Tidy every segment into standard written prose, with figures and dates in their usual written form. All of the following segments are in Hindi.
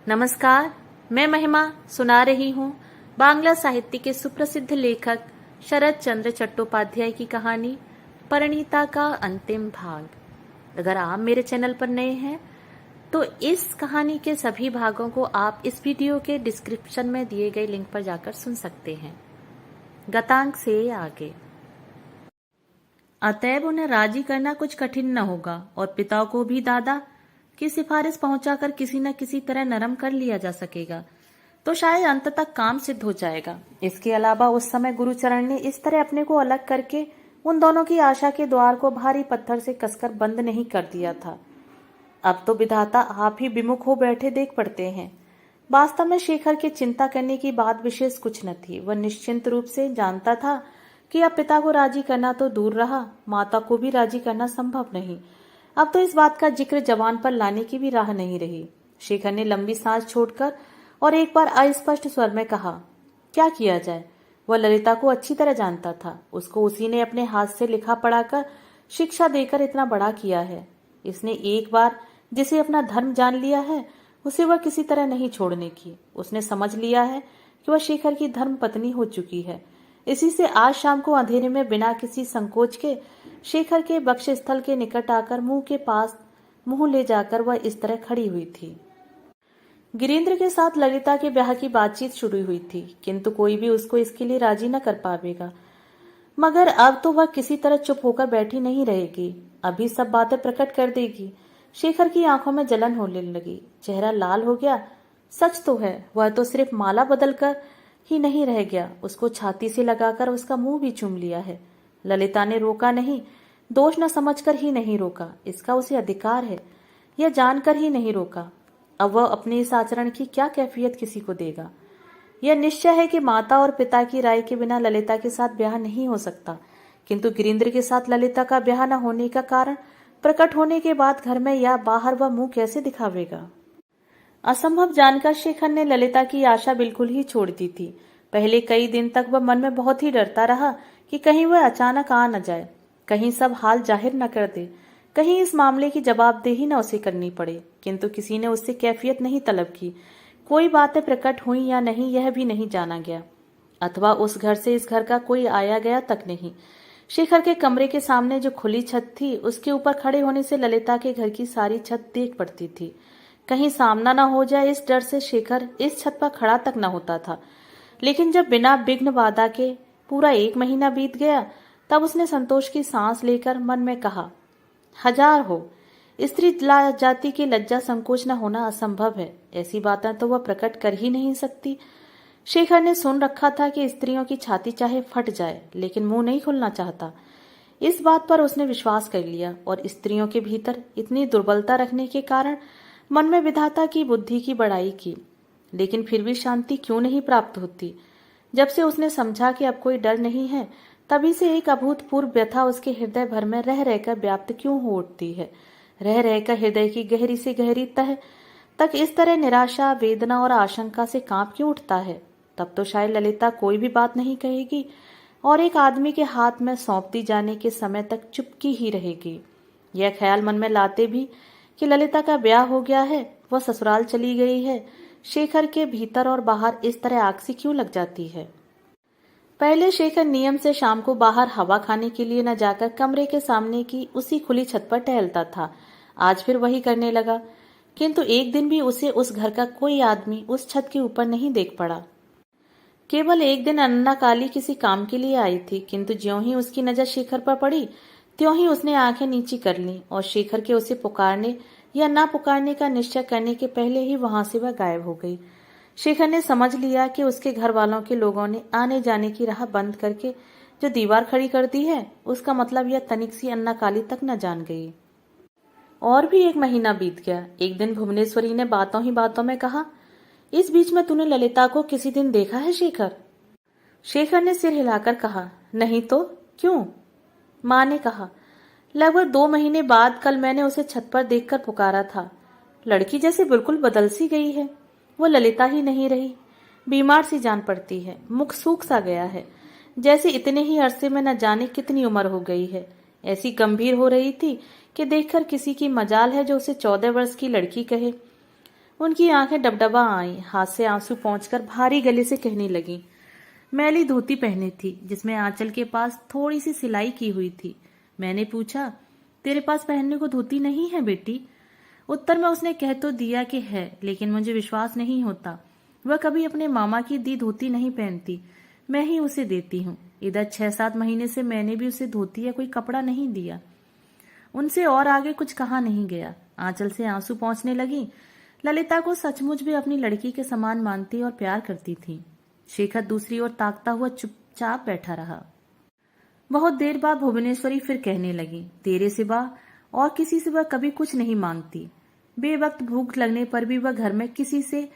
नमस्कार, मैं महिमा सुना रही हूँ बांग्ला साहित्य के सुप्रसिद्ध लेखक शरद चंद्र चट्टोपाध्याय की कहानी परिणीता का अंतिम भाग। अगर आप मेरे चैनल पर नए हैं तो इस कहानी के सभी भागों को आप इस वीडियो के डिस्क्रिप्शन में दिए गए लिंक पर जाकर सुन सकते हैं। गतांक से आगे। अतएव उन्हें राजी करना कुछ कठिन न होगा और पिता को भी दादा की सिफारिश पहुंचाकर किसी न किसी तरह नरम कर लिया जा सकेगा तो शायद अंत तक काम सिद्ध हो जाएगा। इसके अलावा उस समय गुरुचरण ने इस तरह अपने को अलग करके उन दोनों की आशा के द्वार को भारी पत्थर से कसकर बंद नहीं कर दिया था। अब तो विधाता आप ही विमुख हो बैठे देख पड़ते हैं। वास्तव में शेखर के चिंता करने की बात विशेष कुछ न थी। वह निश्चिंत रूप से जानता था कि अब पिता को राजी करना तो दूर रहा, माता को भी राजी करना संभव नहीं। अब तो इस बात का जिक्र जबान पर लाने की भी राह नहीं रही। शेखर ने लंबी सांस छोड़कर और एक बार अस्पष्ट स्वर में कहा, क्या किया जाए? वह ललिता को अच्छी तरह जानता था। उसको उसी ने अपने हाथ से लिखा पढ़ाकर शिक्षा देकर इतना बड़ा किया है। इसने एक बार जिसे अपना धर्म जान लिया है उसे वह किसी तरह नहीं छोड़ने की। उसने समझ लिया है कि वह शेखर की धर्म पत्नी हो चुकी है। इसी से आज शाम को अंधेरे में बिना किसी संकोच के शेखर के बक्ष स्थल के निकट आकर मुंह के पास मुंह ले जाकर वह इस तरह खड़ी हुई थी। गिरीन्द्र के साथ ललिता के ब्याह की बातचीत शुरू हुई थी, किंतु कोई भी उसको इसके लिए राजी न कर पाएगा। मगर अब तो वह किसी तरह चुप होकर बैठी नहीं रहेगी, अभी सब बातें प्रकट कर देगी। शेखर की आंखों में जलन होने लगी, चेहरा लाल हो गया। सच तो है, वह तो सिर्फ माला बदलकर ही नहीं रह गया, उसको छाती से लगाकर उसका मुंह भी चूम लिया है। ललिता ने रोका नहीं, दोष न समझकर ही नहीं रोका, इसका उसे अधिकार है। यह जानकर ही नहीं रोका। अब वह अपने इस आचरण की क्या कैफियत किसी को देगा? यह निश्चय है कि माता और पिता की राय के बिना ललिता के साथ ब्याह नहीं हो सकता, किंतु गिरीन्द्र के साथ ललिता का ब्याह न होने का कारण प्रकट होने के बाद घर में या बाहर वह मुंह कैसे दिखावेगा? असंभव जानकर शेखर ने ललिता की आशा बिल्कुल ही छोड़ दी थी। पहले कई दिन तक वह मन में बहुत ही डरता रहा कि कहीं वह अचानक आ न जाए, कहीं सब हाल जाहिर न कर दे, कहीं इस मामले की जवाबदेही न उसे करनी पड़े। किंतु किसी ने उससे कैफियत नहीं तलब की। कोई बातें प्रकट हुई या नहीं यह भी नहीं जाना गया, अथवा उस घर से इस घर का कोई आया गया तक नहीं। शेखर के कमरे के सामने जो खुली छत थी उसके ऊपर खड़े होने से ललिता के घर की सारी छत देख पड़ती थी। कहीं सामना न हो जाए इस डर से शेखर इस छत पर खड़ा तक न होता था। लेकिन जब बिना विघ्न बाधा के पूरा 1 महीना बीत गया तब उसने संतोष की सांस लेकर मन में कहा, हजार हो, स्त्री जाति की लज्जा संकोच न होना असंभव है। ऐसी बातें तो वह प्रकट कर ही नहीं सकती। शेखर ने सुन रखा था कि स्त्रियों की छाती चाहे फट जाए लेकिन मुंह नहीं खुलना चाहता। इस बात पर उसने विश्वास कर लिया और स्त्रियों के भीतर इतनी दुर्बलता रखने के कारण मन में विधाता की बुद्धि की बड़ाई की, लेकिन फिर भी शांति क्यों नहीं प्राप्त होती। जब से उसने समझा कि अब कोई डर नहीं है, तभी से एक अभूतपूर्व व्यथा उसके हृदय भर में रह रहकर व्याप्त क्यों हो उठती है। रह रहकर हृदय की गहरी से गहरी तह तक इस तरह निराशा, वेदना और आशंका से कांप क्यों उठता है। तब तो शायद ललिता कोई भी बात नहीं कहेगी और एक आदमी के हाथ में सौंप दी जाने के समय तक चुपकी ही रहेगी। यह ख्याल मन में लाते भी कि ललिता का ब्याह हो गया है, वह ससुराल चली गई है, शेखर के भीतर और बाहर इस तरह आग सी क्यों लग जाती है। पहले शेखर नियम से शाम को बाहर हवा खाने के लिए न जाकर कमरे के सामने की उसी खुली छत पर टहलता था। आज फिर वही करने लगा, किंतु एक दिन भी उसे उस घर का कोई आदमी उस छत के ऊपर नहीं देख पड़ा। केवल एक दिन अन्ना काली किसी काम के लिए आई थी, किंतु ज्यों ही उसकी नजर शेखर पर पड़ी त्यों ही उसने आंखें नीची कर ली और शेखर के उसे पुकारने या ना पुकारने का निश्चय करने के पहले ही वहां से वह गायब हो गई। शेखर ने समझ लिया कि उसके घर वालों के लोगों ने आने जाने की राह बंद करके जो दीवार खड़ी कर दी है, उसका मतलब यह तनिक सी अन्ना काली तक न जान गई। और भी 1 महीना बीत गया। एक दिन भुवनेश्वरी ने बातों ही बातों में कहा, इस बीच में तूने ललिता को किसी दिन देखा है शेखर? शेखर ने सिर हिलाकर कहा, नहीं तो क्यों? माँ ने कहा, लगभग 2 महीने बाद कल मैंने उसे छत पर देखकर पुकारा था। लड़की जैसे बिल्कुल बदल सी गई है। वो ललिता ही नहीं रही, बीमार सी जान पड़ती है, मुख सूख सा गया है, जैसे इतने ही अरसे में न जाने कितनी उम्र हो गई है। ऐसी गंभीर हो रही थी कि देखकर किसी की मजाल है जो उसे 14 वर्ष की लड़की कहे। उनकी आंखें डबडबा आईं, हाथ से आंसू पोंछकर भारी गले से कहने लगी। मैली धोती पहनी थी जिसमें आंचल के पास थोड़ी सी सिलाई की हुई थी। मैंने पूछा, तेरे पास पहनने को धोती नहीं है बेटी? उत्तर में उसने कह तो दिया कि है, लेकिन मुझे विश्वास नहीं होता। वह कभी अपने मामा की दी धोती नहीं पहनती, मैं ही उसे देती हूँ। इधर 6-7 महीने से मैंने भी उसे धोती या कोई कपड़ा नहीं दिया। उनसे और आगे कुछ कहा नहीं गया। आंचल से आंसू पोंछने लगी। ललिता को सचमुच भी अपनी लड़की के समान मानती और प्यार करती थी। शेखर दूसरी ओर ताकता हुआ चुपचाप बैठा रहा। बहुत देर बाद भुवनेश्वरी फिर कहने लगी, तेरे सिवा और किसी से वह कभी कुछ नहीं मांगती। बेवक्त भूख लगने पर भी वह घर में किसी से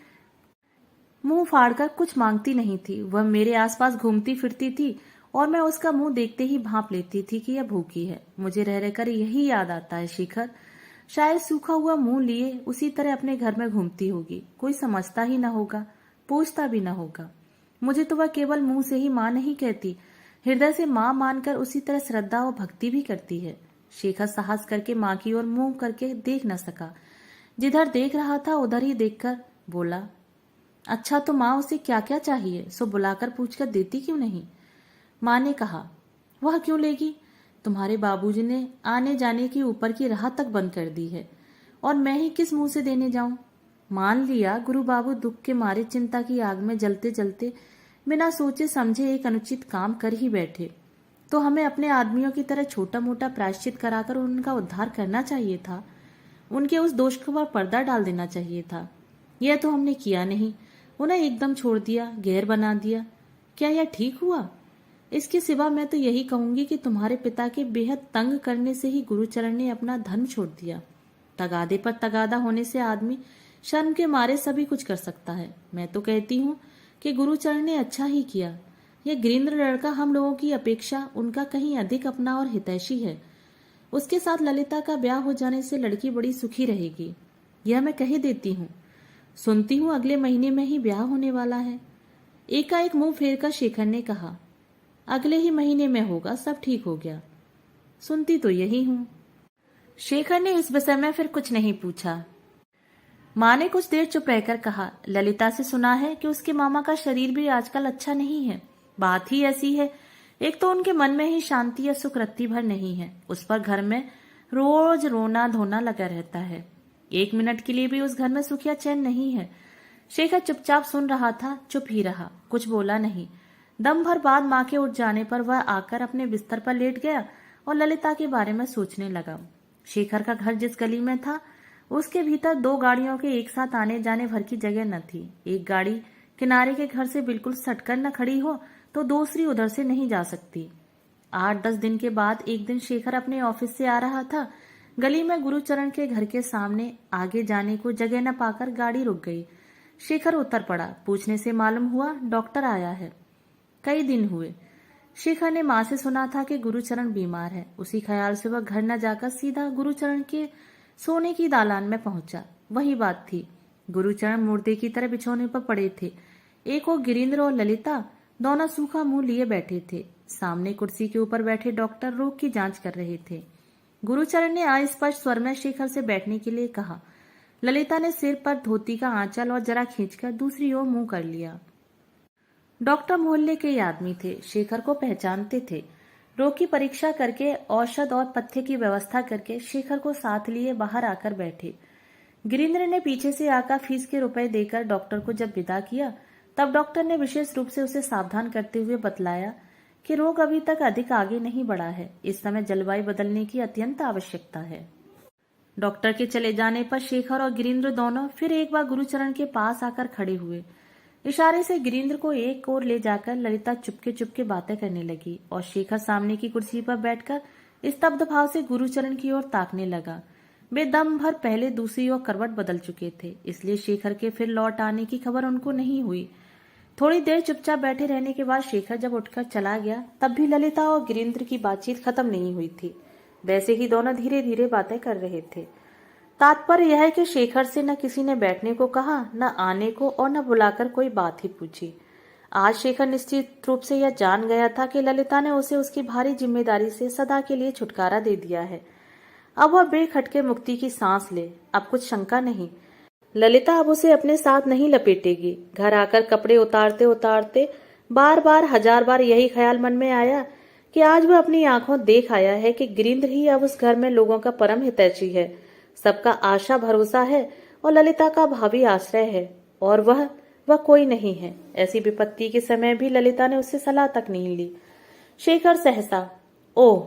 मुंह फाड़कर कुछ मांगती नहीं थी। वह मेरे आसपास घूमती फिरती थी और मैं उसका मुंह देखते ही भांप लेती थी कि यह भूखी है। मुझे रह रहकर यही याद आता है शेखर, शायद सूखा हुआ मुंह लिए उसी तरह अपने घर में घूमती होगी। कोई समझता ही न होगा, पूछता भी न होगा। मुझे तो वह केवल मुंह से ही माँ नहीं कहती, हृदय से माँ मानकर उसी तरह श्रद्धा और भक्ति भी करती है। शेखर साहस करके माँ की ओर मुंह करके देख न सका। जिधर देख रहा था उधर ही देखकर बोला, अच्छा तो माँ उसे क्या क्या चाहिए, सो बुलाकर पूछकर देती क्यों नहीं? माँ ने कहा, वह क्यों लेगी? तुम्हारे बाबूजी ने आने जाने की ऊपर की राह तक बंद कर दी है और मैं ही किस मुंह से देने जाऊं? मान लिया गुरु बाबू दुख के मारे चिंता की आग में जलते जलते बिना सोचे समझे एक अनुचित काम कर ही बैठे, तो हमें अपने आदमियों की तरह छोटा मोटा प्रायश्चित कराकर उनका उद्धार करना चाहिए था। उनके उस दोष पर पर्दा डाल देना चाहिए था। यह तो हमने किया नहीं, उन्हें एकदम छोड़ दिया, गैर बना दिया। क्या यह ठीक हुआ? इसके सिवा मैं तो यही कहूंगी कि तुम्हारे पिता के बेहद तंग करने से ही गुरुचरण ने अपना धर्म छोड़ दिया। तगादे पर तगादा होने से आदमी शर्म के मारे सभी कुछ कर सकता है। मैं तो कहती हूँ कि गुरुचरण ने अच्छा ही किया। यह गिरीन्द्र लड़का हम लोगों की अपेक्षा उनका कहीं अधिक अपना और हितैषी है। उसके साथ ललिता का ब्याह हो जाने से लड़की बड़ी सुखी रहेगी, यह मैं कह देती हूँ। सुनती हूँ अगले महीने में ही ब्याह होने वाला है। एकाएक मुंह फेरकर शेखर ने कहा, अगले ही महीने में होगा, सब ठीक हो गया। सुनती तो यही हूँ। शेखर ने इस विषय में फिर कुछ नहीं पूछा। माँ ने कुछ देर चुप रहकर कहा, ललिता से सुना है कि उसके मामा का शरीर भी आजकल अच्छा नहीं है। बात ही ऐसी है, एक तो उनके मन में ही शांति या सुख रत्ती भर नहीं है, उस पर घर में रोज रोना धोना लगा रहता है। 1 मिनट के लिए भी उस घर में सुख या चैन नहीं है। शेखर चुपचाप सुन रहा था, चुप ही रहा, कुछ बोला नहीं। दम भर बाद माँ के उठ जाने पर वह आकर अपने बिस्तर पर लेट गया और ललिता के बारे में सोचने लगा। शेखर का घर जिस गली में था उसके भीतर 2 गाड़ियों के एक साथ आने जाने भर की जगह न थी। एक गाड़ी किनारे के घर से बिल्कुल सटकर न खड़ी हो तो दूसरी उधर से नहीं जा सकती। 8-10 दिन के बाद एक दिन शेखर अपने ऑफिस से आ रहा था। गली में गुरुचरण के घर के सामने आगे जाने को जगह न पाकर गाड़ी रुक गई। शेखर उतर पड़ा। पूछने से मालूम हुआ डॉक्टर आया है। कई दिन हुए। शेखर ने माँ से सुना था कि गुरुचरण बीमार है। उसी ख्याल से वह घर न जाकर सीधा गुरुचरण के सोने की दालान में पहुंचा। वही बात थी, गुरुचरण मुर्दे की तरह बिछौने पर पड़े थे। एक और गिरीन्द्र और ललिता दोनों सूखा मुंह लिए बैठे थे। सामने कुर्सी के ऊपर बैठे डॉक्टर रोग की जांच कर रहे थे। गुरुचरण ने अस्पष्ट स्वर में शेखर से बैठने के लिए कहा। ललिता ने सिर पर धोती का आंचल और जरा खींचकर दूसरी ओर मुंह कर लिया। डॉक्टर मोहल्ले के ही आदमी थे, शेखर को पहचानते थे। रोग की परीक्षा करके औषध और पथ्य की व्यवस्था करके शेखर को साथ लिए बाहर आकर बैठे। गिरीन्द्र ने पीछे से आकर फीस के रुपए देकर डॉक्टर को जब विदा किया तब डॉक्टर ने विशेष रूप से उसे सावधान करते हुए बतलाया कि रोग अभी तक अधिक आगे नहीं बढ़ा है, इस समय जलवायु बदलने की अत्यंत आवश्यकता है। डॉक्टर के चले जाने पर शेखर और गिरीन्द्र दोनों फिर एक बार गुरुचरण के पास आकर खड़े हुए। इशारे से गिरीन्द्र को एक ओर ले जाकर ललिता चुपके चुपके बातें करने लगी और शेखर सामने की कुर्सी पर बैठकर स्तब्ध भाव से गुरुचरण की ओर ताकने लगा। वे दम भर पहले दूसरी ओर करवट बदल चुके थे, इसलिए शेखर के फिर लौट आने की खबर उनको नहीं हुई। थोड़ी देर चुपचाप बैठे रहने के बाद शेखर जब उठकर चला गया तब भी ललिता और गिरीन्द्र की बातचीत खत्म नहीं हुई थी। वैसे ही दोनों धीरे धीरे बातें कर रहे थे। तात्पर्य यह है कि शेखर से न किसी ने बैठने को कहा, न आने को, और न बुलाकर कोई बात ही पूछी। आज शेखर निश्चित रूप से यह जान गया था कि ललिता ने उसे उसकी भारी जिम्मेदारी से सदा के लिए छुटकारा दे दिया है। अब वह बेखटके मुक्ति की सांस ले। अब कुछ शंका नहीं। ललिता अब उसे अपने साथ नहीं लपेटेगी। घर आकर कपड़े उतारते उतारते बार बार हजार बार यही ख्याल मन में आया कि आज वह अपनी आंखों देख आया है कि गिरिंद्र ही अब उस घर में लोगों का परम हितैषी है, सबका आशा भरोसा है और ललिता का भावी आश्रय है, और वह कोई नहीं है। ऐसी विपत्ति के समय भी ललिता ने उससे सलाह तक नहीं ली। शेखर सहसा ओह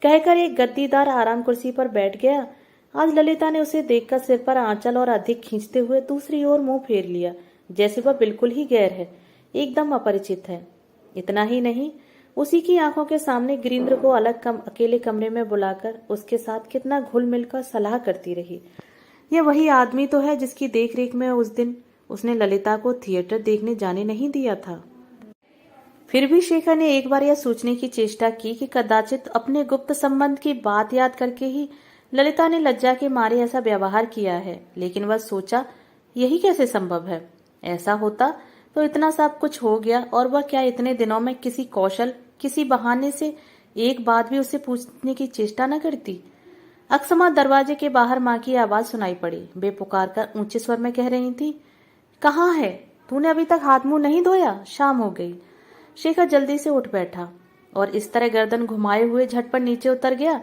कहकर एक गद्दीदार आराम कुर्सी पर बैठ गया। आज ललिता ने उसे देखकर सिर पर आंचल और अधिक खींचते हुए दूसरी ओर मुंह फेर लिया, जैसे वह बिल्कुल ही गैर है, एकदम अपरिचित है। इतना ही नहीं, उसी की आंखों के सामने गिरिंद्र को अकेले कमरे में बुलाकर उसके साथ कितना घुल मिलकर सलाह करती रही। यह वही आदमी तो है जिसकी देखरेख में उस दिन उसने ललिता को थिएटर देखने जाने नहीं दिया था। फिर भी शेखर ने एक बार यह सोचने की चेष्टा की कि कदाचित अपने गुप्त संबंध की बात याद करके ही ललिता ने लज्जा के मारे ऐसा व्यवहार किया है, लेकिन वह सोचा यही कैसे संभव है। ऐसा होता तो इतना सब कुछ हो गया, और वह क्या इतने दिनों में किसी कौशल किसी बहाने से एक बात भी उससे पूछने की चेष्टा न करती। अकस्मात दरवाजे के बाहर माँ की आवाज सुनाई पड़ी। वे पुकार कर ऊंचे स्वर में कह रही थी, कहाँ है? तूने अभी तक हाथ मुंह नहीं धोया? शाम हो गई। शेखर जल्दी से उठ बैठा और इस तरह गर्दन घुमाए हुए झटपट नीचे उतर गया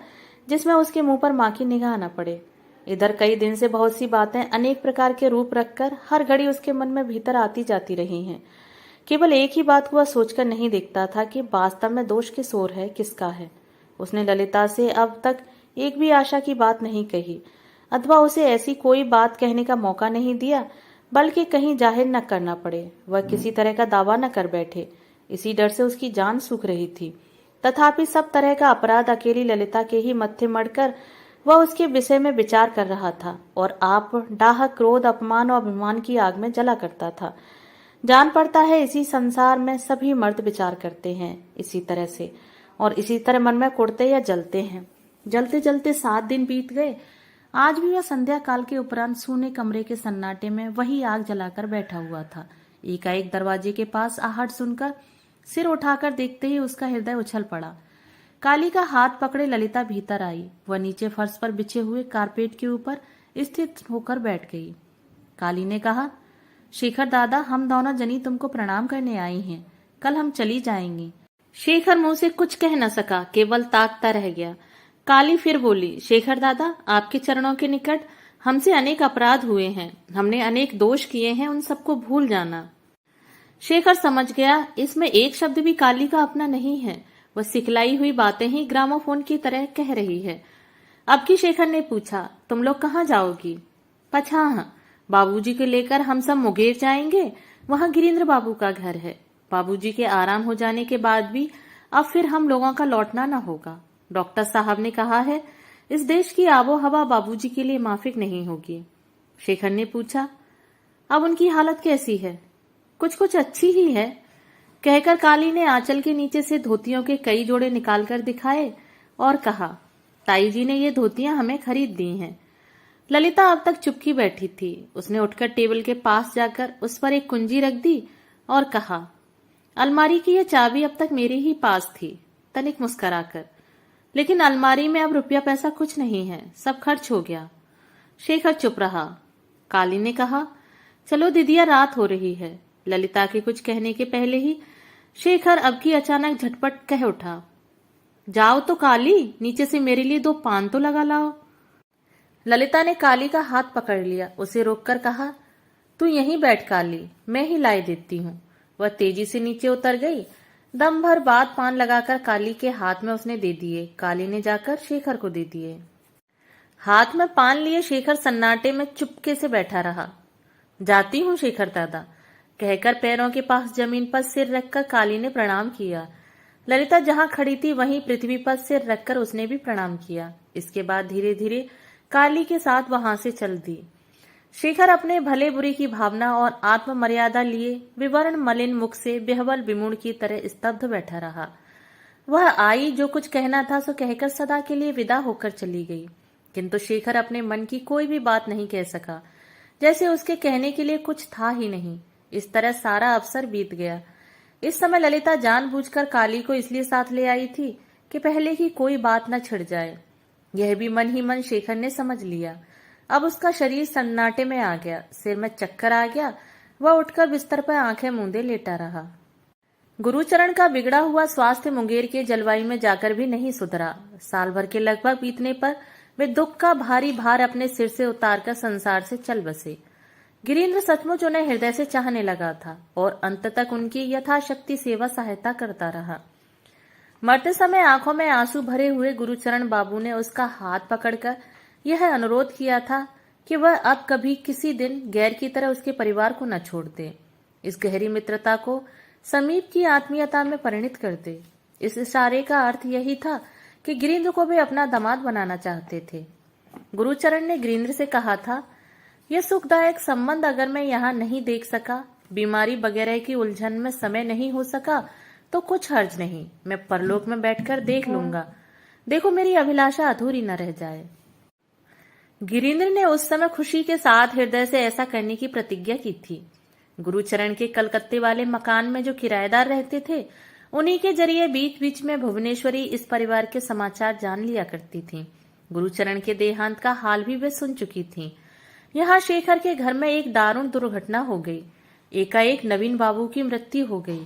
जिसमें उसके मुंह पर माँ की निगाह न पड़े। इधर कई दिन से बहुत सी बातें अनेक प्रकार के रूप रखकर हर घड़ी उसके मन में भीतर आती जाती रही हैं। केवल एक ही बात को वह सोचकर नहीं देखता था कि वास्तव में दोष किस ओर है, किसका है। उसने ललिता से अब तक एक भी आशा की बात नहीं कही, अथवा उसे ऐसी कोई बात कहने का मौका नहीं दिया, बल्कि कहीं जाहिर न करना पड़े। वह किसी तरह का दावा न कर बैठे, इसी डर से उसकी जान सूख रही थी। तथापि सब तरह का अपराध अकेली ललिता के ही मत्थे मढ़कर वह उसके विषय में विचार कर रहा था, और आप डाह क्रोध अपमान और अभिमान की आग में जला करता था। जान पड़ता है इसी संसार में सभी मर्द विचार करते हैं इसी तरह से, और इसी तरह मन में कुड़ते या जलते हैं। जलते जलते 7 दिन बीत गए। आज भी वह संध्या काल के उपरांत सूने कमरे के सन्नाटे में वही आग जलाकर बैठा हुआ था। एकाएक दरवाजे के पास आहट सुनकर सिर उठाकर देखते ही उसका हृदय उछल पड़ा। काली का हाथ पकड़े ललिता भीतर आई। वह नीचे फर्श पर बिछे हुए कारपेट के ऊपर स्थित होकर बैठ गई। काली ने कहा, शेखर दादा, हम दोनों जनी तुमको प्रणाम करने आई हैं। कल हम चली जाएंगी। शेखर मुंह से कुछ कह न सका, केवल ताकता रह गया। काली फिर बोली, शेखर दादा, आपके चरणों के निकट हमसे अनेक अपराध हुए हैं, हमने अनेक दोष किए हैं, उन सबको भूल जाना। शेखर समझ गया इसमें एक शब्द भी काली का अपना नहीं है। वह सिखलाई हुई बातें ही ग्रामोफोन की तरह कह रही है। अब की शेखर ने पूछा, तुम लोग कहाँ जाओगी? पछाह, बाबूजी को लेकर हम सब मुंगेर जाएंगे। वहाँ गिरिंद्र बाबू का घर है। बाबूजी के आराम हो जाने के बाद भी अब फिर हम लोगों का लौटना न होगा। डॉक्टर साहब ने कहा है इस देश की आबो हवा बाबूजी के लिए माफिक नहीं होगी। शेखर ने पूछा, अब उनकी हालत कैसी है? कुछ कुछ अच्छी ही है, कहकर काली ने आंचल के नीचे से धोतियों के कई जोड़े निकालकर दिखाए और कहा, ताई जी ने ये धोतियां हमें खरीद दी हैं। ललिता अब तक चुपकी बैठी थी। उसने उठकर टेबल के पास जाकर उस पर एक कुंजी रख दी और कहा, अलमारी की यह चाबी अब तक मेरे ही पास थी, तनिक मुस्कुराकर, लेकिन अलमारी में अब रुपया पैसा कुछ नहीं है, सब खर्च हो गया। शेखर चुप रहा। काली ने कहा, चलो दीदिया, रात हो रही है। ललिता के कुछ कहने के पहले ही शेखर अब की अचानक झटपट कह उठा, जाओ तो काली, नीचे से मेरे लिए 2 पान तो लगा लाओ। ललिता ने काली का हाथ पकड़ लिया, उसे रोककर कहा, तू यहीं बैठ काली, मैं ही लाई देती हूँ। वह तेजी से नीचे उतर गई। दम भर बाद पान लगाकर काली के हाथ में उसने दे दिए। काली ने जाकर शेखर को दे दिए। हाथ में पान लिए शेखर सन्नाटे में चुपके से बैठा रहा। जाती हूँ शेखर दादा, कहकर पैरों के पास जमीन पर सिर रखकर काली ने प्रणाम किया। ललिता जहां खड़ी थी वहीं पृथ्वी पर सिर रखकर उसने भी प्रणाम किया। इसके बाद धीरे धीरे काली के साथ वहां से चल दी। शेखर अपने भले बुरे की भावना और आत्म मर्यादा लिए विवर्ण मलिन मुख से बेहवल विमूढ़ की तरह स्तब्ध बैठा रहा। वह आई, जो कुछ कहना था सो कहकर सदा के लिए विदा होकर चली गई, किंतु शेखर अपने मन की कोई भी बात नहीं कह सका, जैसे उसके कहने के लिए कुछ था ही नहीं। इस तरह सारा अवसर बीत गया। इस समय ललिता जानबूझकर काली को इसलिए साथ ले आई थी कि पहले की कोई बात न छिड़ जाए। यह भी मन ही मन शेखर ने समझ लिया। अब उसका शरीर सन्नाटे में आ गया, सिर में चक्कर आ गया। वह उठकर बिस्तर पर आंखें मूंदे लेटा रहा। गुरुचरण का बिगड़ा हुआ स्वास्थ्य मुंगेर के जलवायु में जाकर भी नहीं सुधरा। साल भर के लगभग बीतने पर वे दुख का भारी भार अपने सिर से उतारकर संसार से चल बसे। गिरीन्द्र सचमुच उन्हें हृदय से चाहने लगा था और अंत तक उनकी यथाशक्ति सेवा सहायता करता रहा। मरते समय आंखों में आंसू भरे हुए गुरुचरण बाबू ने उसका हाथ पकड़कर यह अनुरोध किया था कि वह अब कभी किसी दिन गैर की तरह उसके परिवार को न छोड़ दे, इस गहरी मित्रता को समीप की आत्मीयता में परिणित कर दे। इस इशारे का अर्थ यही था कि गिरीन्द्र को वे अपना दामाद बनाना चाहते थे। गुरुचरण ने गिरीन्द्र से कहा था, यह सुखदायक संबंध अगर मैं यहाँ नहीं देख सका, बीमारी वगैरह की उलझन में समय नहीं हो सका, तो कुछ हर्ज नहीं, मैं परलोक में बैठकर देख लूंगा। देखो मेरी अभिलाषा अधूरी न रह जाए। गिरीन्द्र ने उस समय खुशी के साथ हृदय से ऐसा करने की प्रतिज्ञा की थी। गुरुचरण के कलकत्ते वाले मकान में जो किराएदार रहते थे, उन्हीं के जरिए बीच बीच में भुवनेश्वरी इस परिवार के समाचार जान लिया करती थी। गुरुचरण के देहांत का हाल भी वे सुन चुकी थी। यहाँ शेखर के घर में एक दारुण दुर्घटना हो गई। एकाएक नवीन बाबू की मृत्यु हो गई।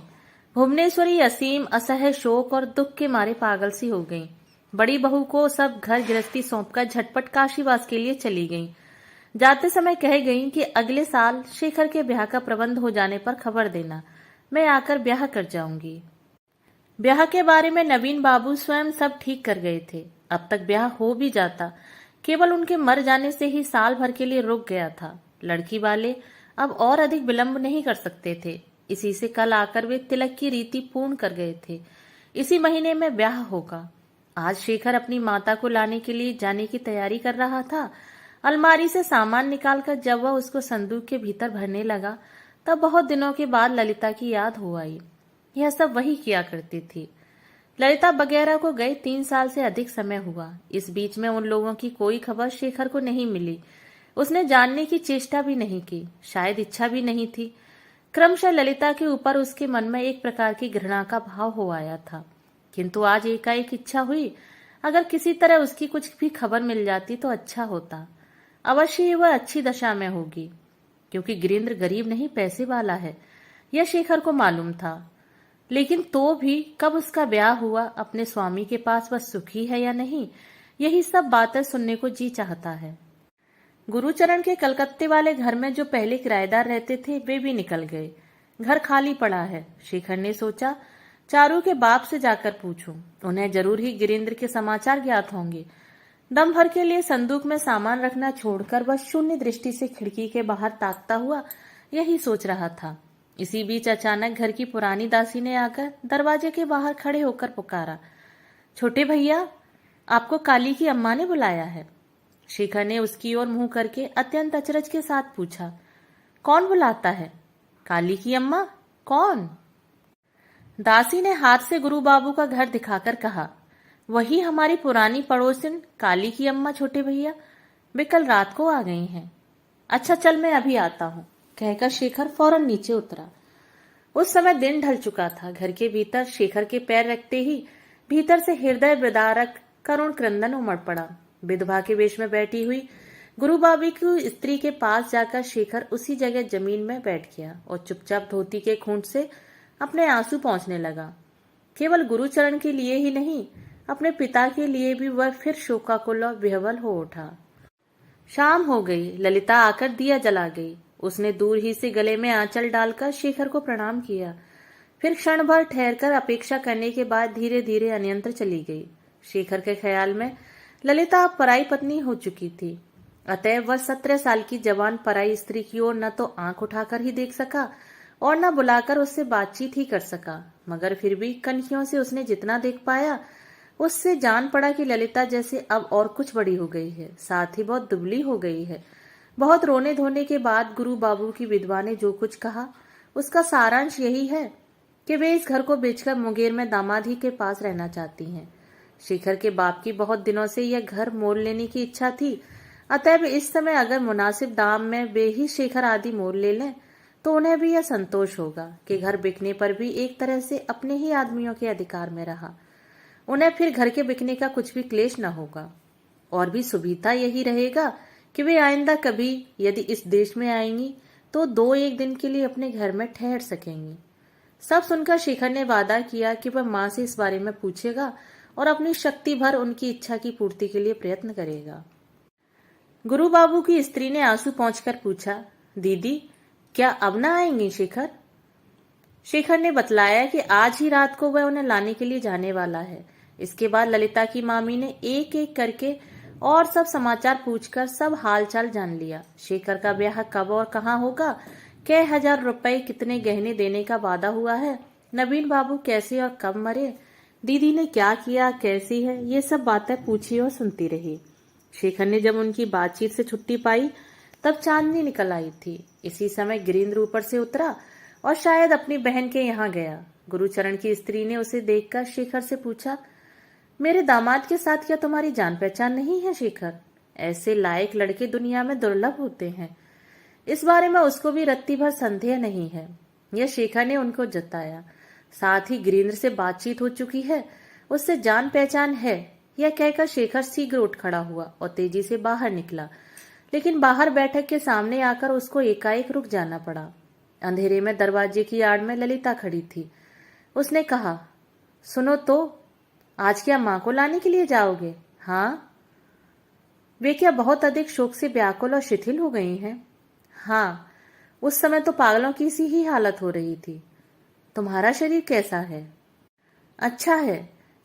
भुवनेश्वरी असीम असह्य शोक और दुख के मारे पागल सी हो गई। बड़ी बहू को सब घर गृहस्थी सौंपकर झटपट काशीवास के लिए चली गई। जाते समय कह गई कि अगले साल शेखर के ब्याह का प्रबंध हो जाने पर खबर देना, मैं आकर ब्याह कर जाऊंगी। ब्याह के बारे में नवीन बाबू स्वयं सब ठीक कर गए थे। अब तक ब्याह हो भी जाता, केवल उनके मर जाने से ही साल भर के लिए रुक गया था। लड़की वाले अब और अधिक विलंब नहीं कर सकते थे। इसी से कल आकर वे तिलक की रीति पूर्ण कर गए थे। इसी महीने में ब्याह होगा। आज शेखर अपनी माता को लाने के लिए जाने की तैयारी कर रहा था। अलमारी से सामान निकालकर जब वह उसको संदूक के भीतर भरने लगा, तब बहुत दिनों के बाद ललिता की याद हो आई। यह सब वही किया करती थी। ललिता वगैरह को गए 3 साल से अधिक समय हुआ। इस बीच में उन लोगों की कोई खबर शेखर को नहीं मिली। उसने जानने की चेष्टा भी नहीं की, शायद इच्छा भी नहीं थी। क्रमशः ललिता के ऊपर उसके मन में एक प्रकार की घृणा का भाव हो आया था। किंतु आज एकाएक इच्छा हुई, अगर किसी तरह उसकी कुछ भी खबर मिल जाती तो अच्छा होता। अवश्य ही वह अच्छी दशा में होगी, क्योंकि गिरीन्द्र गरीब नहीं पैसे वाला है, यह शेखर को मालूम था। लेकिन तो भी कब उसका ब्याह हुआ, अपने स्वामी के पास वह सुखी है या नहीं, यही सब बातें सुनने को जी चाहता है। गुरुचरण के कलकत्ते वाले घर में जो पहले किराएदार रहते थे, वे भी निकल गए। घर खाली पड़ा है। शेखर ने सोचा, चारू के बाप से जाकर पूछूं, उन्हें जरूर ही गिरीन्द्र के समाचार ज्ञात होंगे। दम भर के लिए संदूक में सामान रखना छोड़कर वह शून्य दृष्टि से खिड़की के बाहर ताकता हुआ यही सोच रहा था। इसी बीच अचानक घर की पुरानी दासी ने आकर दरवाजे के बाहर खड़े होकर पुकारा, छोटे भैया, आपको काली की अम्मा ने बुलाया है। शेखर ने उसकी ओर मुंह करके अत्यंत अचरज के साथ पूछा, कौन बुलाता है? काली की अम्मा? कौन? दासी ने हाथ से गुरु बाबू का घर दिखाकर कहा, वही हमारी पुरानी पड़ोसिन काली की अम्मा छोटे भैया, वे कल रात को आ गई हैं। अच्छा चल मैं अभी आता हूँ, कहकर शेखर फौरन नीचे उतरा। उस समय दिन ढल चुका था। घर के भीतर शेखर के पैर रखते ही भीतर से हृदय विदारक करुण क्रंदन उमड़ पड़ा। विधवा के वेश में बैठी हुई गुरु बाबू की स्त्री के पास जाकर शेखर उसी जगह जमीन में बैठ गया और चुपचाप धोती के खूंट से अपने आंसू पहुंचने लगा। केवल गुरुचरण के लिए ही नहीं, अपने पिता के लिए भी वह फिर शोकाकुल और विह्वल हो उठा। शाम हो गई। ललिता आकर दिया जला गई। उसने दूर ही से गले में आंचल डालकर शेखर को प्रणाम किया। फिर क्षण भर ठहरकर अपेक्षा करने के बाद धीरे धीरे अन्यंत्र चली गई। शेखर के ख्याल में ललिता अब पराई पत्नी हो चुकी थी। अतएव वह 17 साल की जवान पराई स्त्री की ओर न तो आंख उठाकर ही देख सका और न बुलाकर उससे बातचीत ही कर सका। मगर फिर भी कनखियों से उसने जितना देख पाया, उससे जान पड़ा कि ललिता जैसे अब और कुछ बड़ी हो गई है, साथ ही बहुत दुबली हो गई है। बहुत रोने धोने के बाद गुरु बाबू की विधवा ने जो कुछ कहा, उसका सारांश यही है कि वे इस घर को बेचकर मुंगेर में दामाद ही के पास रहना चाहती हैं। शेखर के बाप की बहुत दिनों से यह घर मोल लेने की इच्छा थी। अतएव इस समय अगर मुनासिब दाम में वे ही शेखर आदि मोल ले लें तो उन्हें भी यह संतोष होगा कि घर बिकने पर भी एक तरह से अपने ही आदमियों के अधिकार में रहा। उन्हें फिर घर के बिकने का कुछ भी क्लेश न होगा। और भी सुविधा यही रहेगा कि वे आइंदा कभी यदि इस देश में आएंगी तो 2-1 दिन के लिए अपने घर में ठहर सकेंगी। सब सुनकर शेखर ने वादा किया कि वह माँ से इस बारे में पूछेगा और अपनी शक्ति भर उनकी इच्छा की पूर्ति के लिए प्रयत्न करेगा। गुरु बाबू की स्त्री ने आंसू पोंछकर पूछा, दीदी क्या अब ना आएंगी शेखर? शेखर ने बतलाया कि आज ही रात को वह उन्हें लाने के लिए जाने वाला है। इसके बाद ललिता की मामी ने एक एक करके और सब समाचार पूछकर सब हालचाल जान लिया। शेखर का ब्याह कब और कहाँ होगा, कै हजार रुपए कितने गहने देने का वादा हुआ है, नवीन बाबू कैसे और कब मरे, दीदी ने क्या किया, कैसी है, ये सब बातें पूछी और सुनती रही। शेखर ने जब उनकी बातचीत से छुट्टी पाई तब चांदनी निकल आई थी। इसी समय गिरीन्द्र ऊपर से उतरा और शायद अपनी बहन के यहाँ गया। गुरुचरण की स्त्री ने उसे देखकर शेखर से पूछा, मेरे दामाद के साथ क्या तुम्हारी जान पहचान नहीं है शेखर? ऐसे लायक लड़के दुनिया में दुर्लभ होते हैं। इस बारे में उसको भी रत्ती भर संदेह नहीं है, यह शेखर ने उनको जताया। साथ ही गिरीन्द्र से बातचीत हो चुकी है, उससे जान पहचान है, यह कहकर शेखर शीघ्र उठ खड़ा हुआ और तेजी से बाहर निकला। लेकिन बाहर बैठक के सामने आकर उसको एकाएक रुक जाना पड़ा। अंधेरे में दरवाजे की आड़ में ललिता खड़ी थी। उसने कहा, सुनो तो, आज क्या माँ को लाने के लिए जाओगे? हाँ। वे क्या बहुत अधिक शोक से व्याकुल और शिथिल हो गई हैं? हाँ, उस समय तो पागलों की सी ही हालत हो रही थी। तुम्हारा शरीर कैसा है? अच्छा है,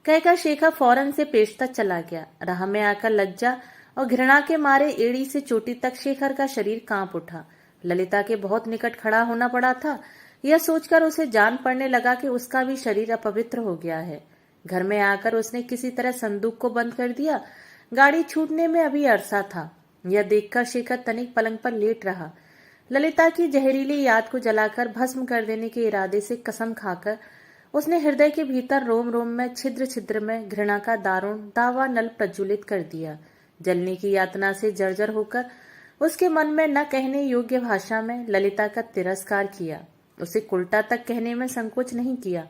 कहकर शेखर फौरन से पेशतक चला गया। राह में आकर लज्जा और घृणा के मारे एड़ी से चोटी तक शेखर का शरीर कांप उठा। ललिता के बहुत निकट खड़ा होना पड़ा था। यह सोचकर उसे जान पड़ने लगा कि उसका भी शरीर अपवित्र हो गया है। घर में आकर उसने किसी तरह संदूक को बंद कर दिया। गाड़ी छूटने में अभी अरसा था। यह देखकर शेखर तनिक पलंग पर लेट रहा। ललिता की जहरीली याद को जलाकर भस्म कर देने के इरादे से कसम खाकर उसने हृदय के भीतर रोम रोम में छिद्र छिद्र में घृणा का दारुण दावा नल प्रज्वलित कर दिया। जलने की यातना से जर्जर होकर उसके मन में न कहने योग्य भाषा में ललिता का तिरस्कार किया। उसे उल्टा तक कहने में संकोच नहीं किया।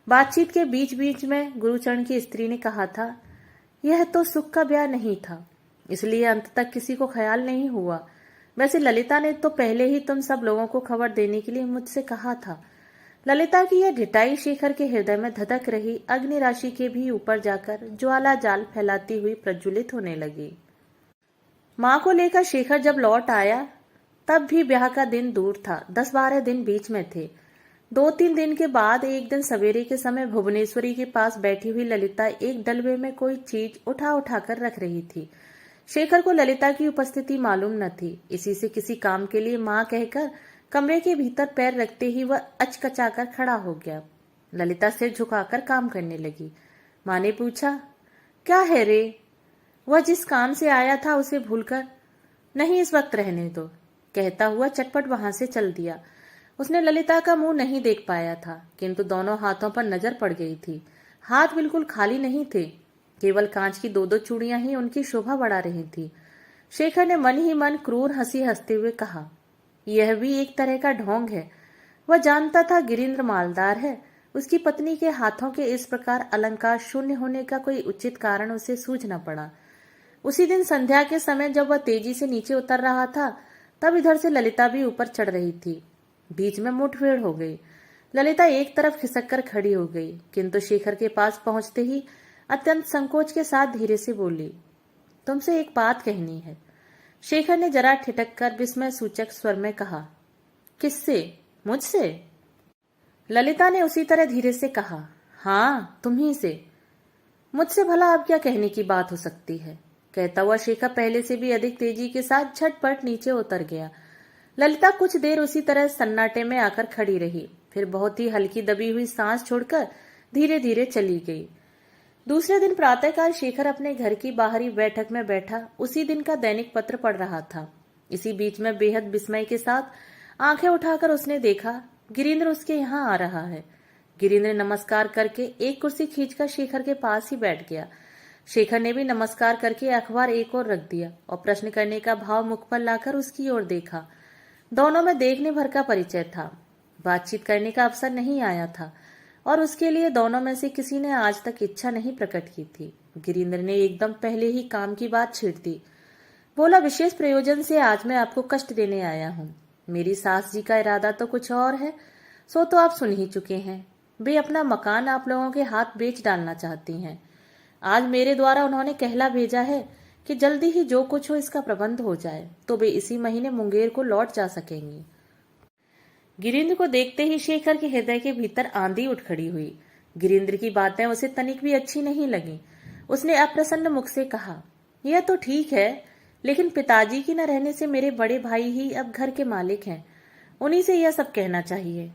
बातचीत के बीच बीच में गुरुचरण की स्त्री ने कहा था, यह तो सुख का ब्याह नहीं था, इसलिए अंत तक किसी को ख्याल नहीं हुआ। वैसे ललिता ने तो पहले ही तुम सब लोगों को खबर देने के लिए मुझसे कहा था। ललिता की यह ढिठाई शेखर के हृदय में धधक रही अग्नि राशि के भी ऊपर जाकर ज्वाला जाल फैलाती हुई प्रज्वलित होने लगी। माँ को लेकर शेखर जब लौट आया तब भी ब्याह का दिन दूर था। 10-12 दिन बीच में थे। 2-3 दिन के बाद एक दिन सवेरे के समय भुवनेश्वरी के पास बैठी हुई ललिता एक डलवे में कोई चीज उठा उठा कर रख रही थी। शेखर को ललिता की उपस्थिति मालूम न थी। इसी से किसी काम के लिए माँ कहकर कमरे के भीतर पैर रखते ही वह अचकचाकर खड़ा हो गया। ललिता सिर झुकाकर काम करने लगी। माँ ने पूछा, क्या है रे? वह जिस काम से आया था उसे भूलकर, नहीं इस वक्त रहने दो, कहता हुआ चटपट वहां से चल दिया। उसने ललिता का मुंह नहीं देख पाया था, किंतु दोनों हाथों पर नजर पड़ गई थी। हाथ बिल्कुल खाली नहीं थे, केवल कांच की 2-2 चूड़ियां ही उनकी शोभा बढ़ा रही थी। शेखर ने मन ही मन क्रूर हंसी हंसते हुए कहा, यह भी एक तरह का ढोंग है। वह जानता था गिरीन्द्र मालदार है। उसकी पत्नी के हाथों के इस प्रकार अलंकार शून्य होने का कोई उचित कारण उसे सूझ न पड़ा। उसी दिन संध्या के समय जब वह तेजी से नीचे उतर रहा था तब इधर से ललिता भी ऊपर चढ़ रही थी। बीच में मुठभेड़ हो गई। ललिता एक तरफ खिसक कर खड़ी हो गई, किंतु शेखर के पास पहुंचते ही अत्यंत संकोच के साथ धीरे से बोली, तुमसे एक बात कहनी है। शेखर ने जरा ठिठक कर विस्मय सूचक स्वर में कहा, किससे? मुझसे? ललिता ने उसी तरह धीरे से कहा, हाँ तुम्ही से। मुझसे भला अब क्या कहने की बात हो सकती है? कहता हुआ शेखर पहले से भी अधिक तेजी के साथ झटपट नीचे उतर गया। ललिता कुछ देर उसी तरह सन्नाटे में आकर खड़ी रही, फिर बहुत ही हल्की दबी हुई सांस छोड़कर धीरे धीरे चली गई। दूसरे दिन प्रातःकाल शेखर अपने घर की बाहरी बैठक में बैठा उसी दिन का दैनिक पत्र पढ़ रहा था। इसी बीच में बेहद विस्मय के साथ आंखें उठाकर उसने देखा गिरीन्द्र उसके यहाँ आ रहा है। गिरीन्द्र ने नमस्कार करके एक कुर्सी खींचकर शेखर के पास ही बैठ गया। शेखर ने भी नमस्कार करके अखबार एक ओर रख दिया और प्रश्न करने का भाव मुख पर लाकर उसकी ओर देखा। दोनों में देखने भर का परिचय था। बातचीत करने का अवसर नहीं आया था और उसके लिए दोनों में से किसी ने आज तक इच्छा नहीं प्रकट की थी। गिरीन्द्र ने एकदम पहले ही काम की बात छेड़ दी। बोला, विशेष प्रयोजन से आज मैं आपको कष्ट देने आया हूँ। मेरी सास जी का इरादा तो कुछ और है, सो तो आप सुन ही चुके हैं। वे अपना मकान आप लोगों के हाथ बेच डालना चाहती हैं। आज मेरे द्वारा उन्होंने कहला भेजा है कि जल्दी ही जो कुछ हो इसका प्रबंध हो जाए तो वे इसी महीने मुंगेर को लौट जा सकेंगी। गिरीन्द्र को देखते ही शेखर के हृदय के भीतर आंधी उठ खड़ी हुई। गिरीन्द्र की बातें उसे तनिक भी अच्छी नहीं लगी। उसने अप्रसन्न मुख से कहा, यह तो ठीक है, लेकिन पिताजी की न रहने से मेरे बड़े भाई ही अब घर के मालिक हैं। उन्हीं से यह सब कहना चाहिए।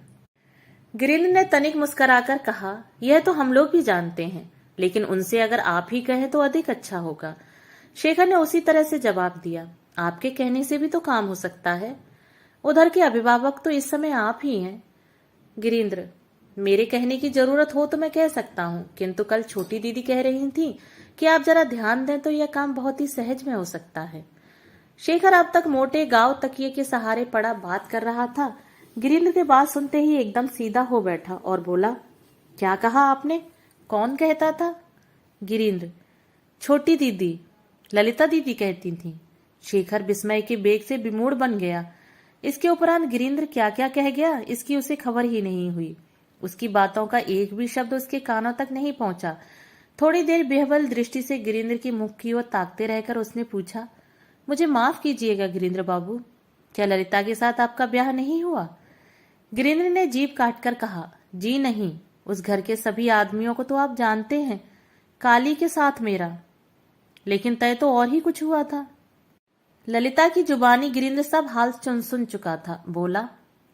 गिरीन्द्र ने तनिक मुस्कुराकर कहा, यह तो हम लोग भी जानते हैं, लेकिन उनसे अगर आप ही कहें तो अधिक अच्छा होगा। शेखर ने उसी तरह से जवाब दिया, आपके कहने से भी तो काम हो सकता है। उधर के अभिभावक तो इस समय आप ही हैं। गिरीन्द्र, मेरे कहने की जरूरत हो तो मैं कह सकता हूँ, किंतु कल छोटी दीदी कह रही थी कि आप जरा ध्यान दें तो यह काम बहुत ही सहज में हो सकता है। शेखर अब तक मोटे गांव तकिए के सहारे पड़ा बात कर रहा था। गिरीन्द्र के बात सुनते ही एकदम सीधा हो बैठा और बोला, क्या कहा आपने? कौन कहता था? गिरीन्द्र, छोटी दीदी, ललिता दीदी कहती थी। शेखर विस्मय के बेग से विमूढ़ बन गया। इसके उपरांत गिरीन्द्र क्या क्या कह गया इसकी उसे खबर ही नहीं हुई। उसकी बातों का एक भी शब्द उसके कानों तक नहीं पहुंचा। थोड़ी देर बेहवल दृष्टि से गिरीन्द्र की मुख की ओर ताकते रहकर उसने पूछा, मुझे माफ कीजिएगा गिरीन्द्र बाबू, क्या ललिता के साथ आपका ब्याह नहीं हुआ? गिरीन्द्र ने जीभ काटकर कहा, जी नहीं, उस घर के सभी आदमियों को तो आप जानते हैं, काली के साथ मेरा। लेकिन तय तो और ही कुछ हुआ था। ललिता की जुबानी गिरीन्द्र सब हाल सुन चुका था। बोला,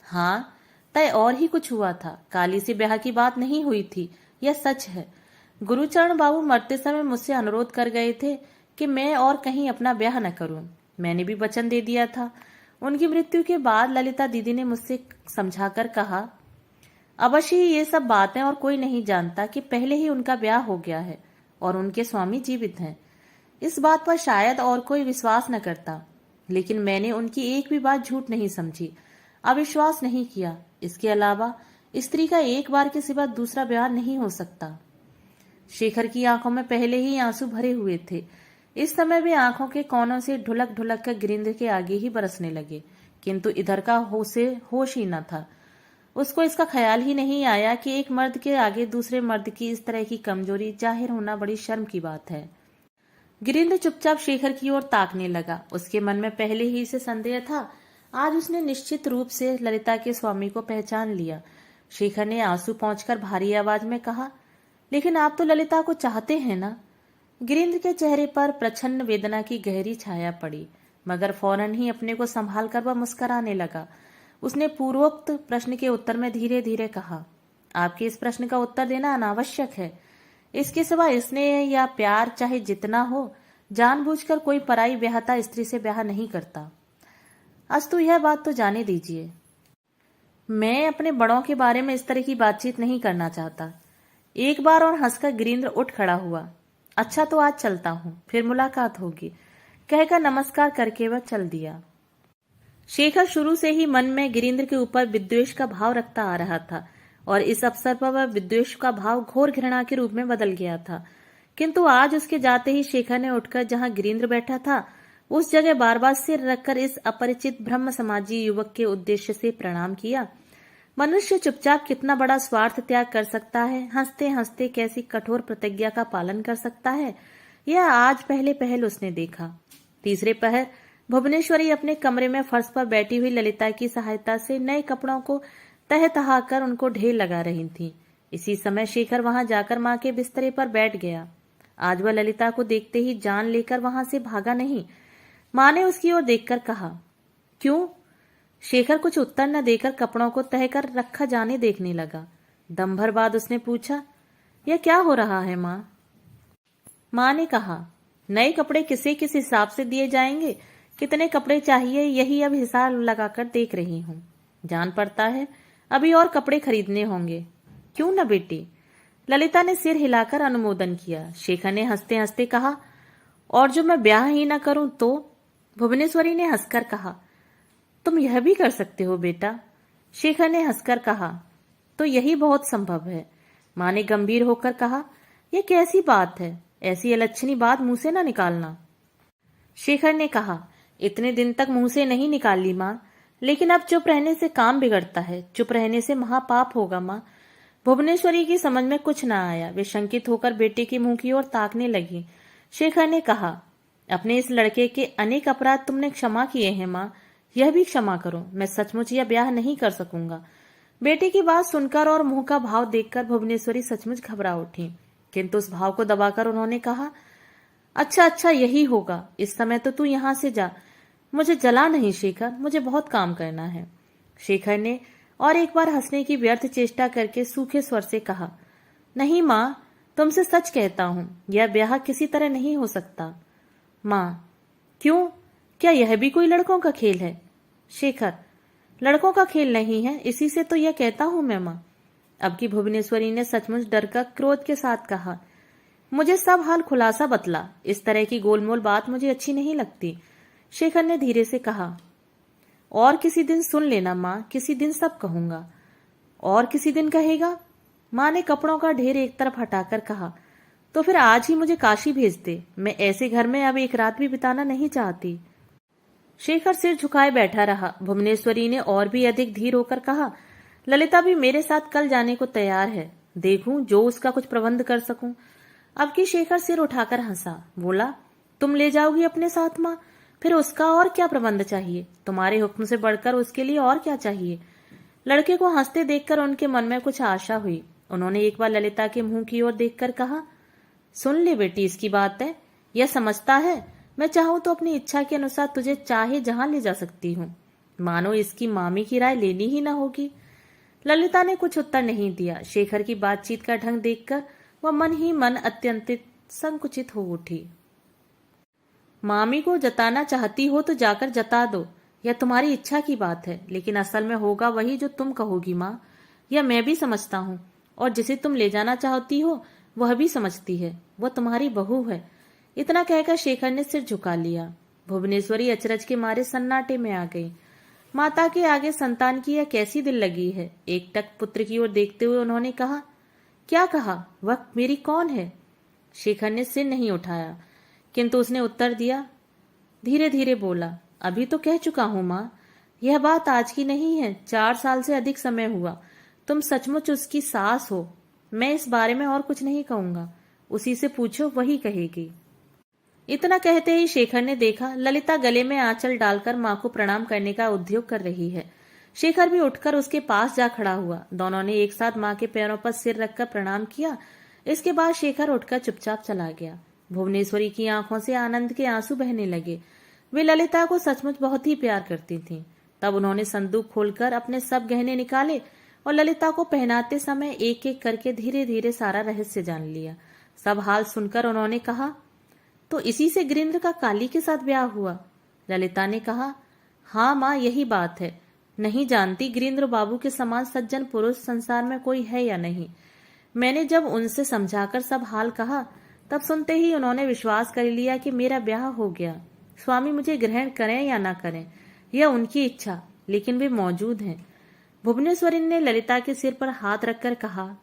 हाँ, तय और ही कुछ हुआ था। काली से ब्याह की बात नहीं हुई थी, यह सच है। गुरुचरण बाबू मरते समय मुझसे अनुरोध कर गए थे कि मैं और कहीं अपना ब्याह न करूं। मैंने भी वचन दे दिया था। उनकी मृत्यु के बाद ललिता दीदी ने मुझसे समझाकर कहा, अवश्य ही ये सब बातें और कोई नहीं जानता कि पहले ही उनका ब्याह हो गया है और उनके स्वामी जीवित हैं। इस बात पर शायद और कोई विश्वास न करता, लेकिन मैंने उनकी एक भी बात झूठ नहीं समझी, अविश्वास नहीं किया। इसके अलावा स्त्री का एक बार के सिवा दूसरा ब्याह नहीं हो सकता। शेखर की आंखों में पहले ही आंसू भरे हुए थे। इस समय वे आंखों के कोनों से ढुलक ढुलक कर गिरीन्द्र के आगे ही बरसने लगे, किंतु इधर का होश ही न था। उसको इसका ख्याल ही नहीं आया कि एक मर्द के आगे दूसरे मर्द की इस तरह की कमजोरी जाहिर होना बड़ी शर्म की बात है। गिरीन्द्र चुपचाप शेखर की ओर ताकने लगा। उसके मन में पहले ही से संदेह था। आज उसने निश्चित रूप से ललिता के स्वामी को पहचान लिया। शेखर ने आंसू पोंछकर भारी आवाज में कहा, लेकिन आप तो ललिता को चाहते हैं ना? गिरीन्द्र के चेहरे पर प्रच्छन्न वेदना की गहरी छाया पड़ी, मगर फौरन ही अपने को संभाल कर वह मुस्कुराने लगा। उसने पूर्वोक्त प्रश्न के उत्तर में धीरे धीरे कहा, आपके इस प्रश्न का उत्तर देना अनावश्यक है। इसके सिवा स्नेह या प्यार चाहे जितना हो, जानबूझकर कोई पराई ब्याहता स्त्री से ब्याह नहीं करता। अस्तु यह बात तो जाने दीजिए, मैं अपने बड़ों के बारे में इस तरह की बातचीत नहीं करना चाहता। एक बार और हंसकर गिरीन्द्र उठ खड़ा हुआ। अच्छा तो आज चलता हूँ, फिर मुलाकात होगी, कहकर नमस्कार करके वह चल दिया। शेखर शुरू से ही मन में गिरीन्द्र के ऊपर विद्वेष का भाव रखता आ रहा था और इस अवसर पर वह विद्वेष का भाव घोर घृणा के रूप में बदल गया था। किंतु आज उसके जाते ही शेखर ने उठकर जहां गिरीन्द्र बैठा था उस जगह बार बार सिर रखकर इस अपरिचित ब्रह्म समाजी युवक के उद्देश्य से प्रणाम किया। मनुष्य चुपचाप कितना बड़ा स्वार्थ त्याग कर सकता है, हंसते हंसते कैसी कठोर प्रतिज्ञा का पालन कर सकता है, यह आज पहले पहल उसने देखा। तीसरे पहर भुवनेश्वरी अपने कमरे में फर्श पर बैठी हुई ललिता की सहायता से नए कपड़ों को तह तहा कर उनको ढेर लगा रही थी। इसी समय शेखर वहां जाकर मां के बिस्तरे पर बैठ गया। आज वह ललिता को देखते ही जान लेकर वहां से भागा नहीं। मां ने उसकी ओर देखकर कहा, क्यों? शेखर कुछ उत्तर न देकर कपड़ों को तह कर रखा जाने देखने लगा। दम भर बाद उसने पूछा, यह क्या हो रहा है मां? मां ने कहा, नए कपड़े किसे किस हिसाब से दिए जाएंगे, कितने कपड़े चाहिए, यही अब हिसाब लगाकर देख रही हूं। जान पड़ता है अभी और कपड़े खरीदने होंगे। क्यों न बेटी? ललिता ने सिर हिलाकर अनुमोदन किया। शेखर ने हंसते हंसते कहा, और जो मैं ब्याह ही न करूं तो? भुवनेश्वरी ने हंसकर कहा, तुम यह भी कर सकते हो बेटा। शेखर ने हंसकर कहा, तो यही बहुत संभव है। मां ने गंभीर होकर कहा, यह कैसी बात है? ऐसी अलच्छनी बात मुंह से न निकालना। शेखर ने कहा, इतने दिन तक मुंह से नहीं निकाल ली माँ, लेकिन अब चुप रहने से काम बिगड़ता है, चुप रहने से महापाप होगा माँ। भुवनेश्वरी की समझ में कुछ न आया। वे शंकित होकर बेटे के मुंह की ओर ताकने लगी। शेखर ने कहा, अपने इस लड़के के अनेक अपराध तुमने क्षमा किए हैं माँ, यह भी क्षमा करो। मैं सचमुच यह ब्याह नहीं कर सकूंगा। बेटे की बात सुनकर और मुंह का भाव देखकर भुवनेश्वरी सचमुच घबरा उठी, किंतु उस भाव को दबाकर उन्होंने कहा, अच्छा अच्छा, यही होगा। इस समय तो तू यहां से जा। मुझे जला नहीं शेखर, मुझे बहुत काम करना है। शेखर ने और एक बार हंसने की व्यर्थ चेष्टा करके सूखे स्वर से कहा, नहीं माँ, तुमसे सच कहता हूं, यह ब्याह किसी तरह नहीं हो सकता। माँ, क्यों? क्या यह भी कोई लड़कों का खेल है? शेखर, लड़कों का खेल नहीं है, इसी से तो यह कहता हूं मैं माँ। अब की भुवनेश्वरी ने सचमुच डर कर क्रोध के साथ कहा, मुझे सब हाल खुलासा बतला। इस तरह की गोलमोल बात मुझे अच्छी नहीं लगती। शेखर ने धीरे से कहा, और किसी दिन सुन लेना माँ, किसी दिन सब कहूंगा। और किसी दिन कहेगा? माँ ने कपड़ों का ढेर एक तरफ हटाकर कहा, तो फिर आज ही मुझे काशी भेज दे। मैं ऐसे घर में अब एक रात भी बिताना नहीं चाहती। शेखर सिर झुकाए बैठा रहा। भुवनेश्वरी ने और भी अधिक धीर होकर कहा, ललिता भी मेरे साथ कल जाने को तैयार है। देखूं जो उसका कुछ प्रबंध कर सकूं। अब की शेखर सिर उठाकर हंसा, बोला, तुम ले जाओगी अपने साथ माँ? फिर उसका और क्या प्रबंध चाहिए? तुम्हारे हुक्म से बढ़कर उसके लिए और क्या चाहिए? लड़के को हंसते देखकर उनके मन में कुछ आशा हुई। उन्होंने एक बार ललिता के मुंह की ओर देखकर कहा, सुन ले बेटी, इसकी बात है। यह समझता है मैं चाहूं तो अपनी इच्छा के अनुसार तुझे चाहे जहां ले जा सकती हूँ। मानो इसकी मामी की राय लेनी ही ना होगी। ललिता ने कुछ उत्तर नहीं दिया। शेखर की बातचीत का ढंग देखकर वह मन ही मन अत्यंत संकुचित हो उठी। मामी को जताना चाहती हो तो जाकर जता दो, यह तुम्हारी इच्छा की बात है, लेकिन असल में होगा वही जो तुम कहोगी माँ। यह मैं भी समझता हूँ, और जिसे तुम ले जाना चाहती हो वह भी समझती है। वह तुम्हारी बहू है। इतना कहकर शेखर ने सिर झुका लिया। भुवनेश्वरी अचरज के मारे सन्नाटे में आ गई। माता के आगे संतान की यह कैसी दिल लगी है। एकटक पुत्र की ओर देखते हुए उन्होंने कहा, क्या कहा? वह मेरी कौन है? शेखर ने सिर नहीं उठाया, किंतु उसने उत्तर दिया, धीरे धीरे बोला, अभी तो कह चुका हूं माँ। यह बात आज की नहीं है, 4 साल से अधिक समय हुआ। तुम सचमुच उसकी सास हो। मैं इस बारे में और कुछ नहीं कहूंगा। उसी से पूछो, वही कहेगी। इतना कहते ही शेखर ने देखा ललिता गले में आंचल डालकर माँ को प्रणाम करने का उद्योग कर रही है। शेखर भी उठकर उसके पास जा खड़ा हुआ। दोनों ने एक साथ माँ के पैरों पर सिर रखकर प्रणाम किया। इसके बाद शेखर उठकर चुपचाप चला गया। भुवनेश्वरी की आंखों से आनंद के आंसू बहने लगे। वे ललिता को सचमुच बहुत ही प्यार करती थीं। तब उन्होंने संदूक खोलकर अपने सब गहने निकाले और ललिता को पहनाते समय एक एक करके धीरे धीरे सारा रहस्य जान लिया। सब हाल सुनकर उन्होंने कहा, तो इसी से गिरिंद्र का काली के साथ ब्याह हुआ? ललिता ने कहा, हाँ माँ, यही बात है। नहीं जानती गिरिंद्र बाबू के समान सज्जन पुरुष संसार में कोई है या नहीं। मैंने जब उनसे समझाकर सब हाल कहा, तब सुनते ही उन्होंने विश्वास कर लिया कि मेरा ब्याह हो गया। स्वामी मुझे ग्रहण करें या ना करें, यह उनकी इच्छा, लेकिन वे मौजूद हैं। भुवनेश्वरी ने ललिता के सिर पर हाथ रखकर कहा,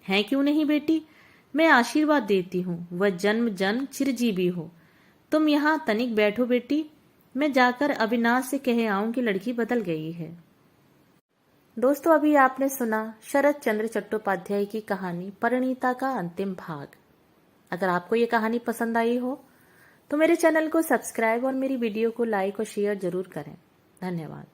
है क्यों नहीं बेटी, मैं आशीर्वाद देती हूँ, वह जन्म जन्म चिरजीवी हो। तुम यहाँ तनिक बैठो बेटी, मैं जाकर अविनाश से कह आऊं कि लड़की बदल गई है। दोस्तों, अभी आपने सुना शरत चंद्र चट्टोपाध्याय की कहानी परिणीता का अंतिम भाग। अगर आपको ये कहानी पसंद आई हो तो मेरे चैनल को सब्सक्राइब और मेरी वीडियो को लाइक और शेयर जरूर करें। धन्यवाद।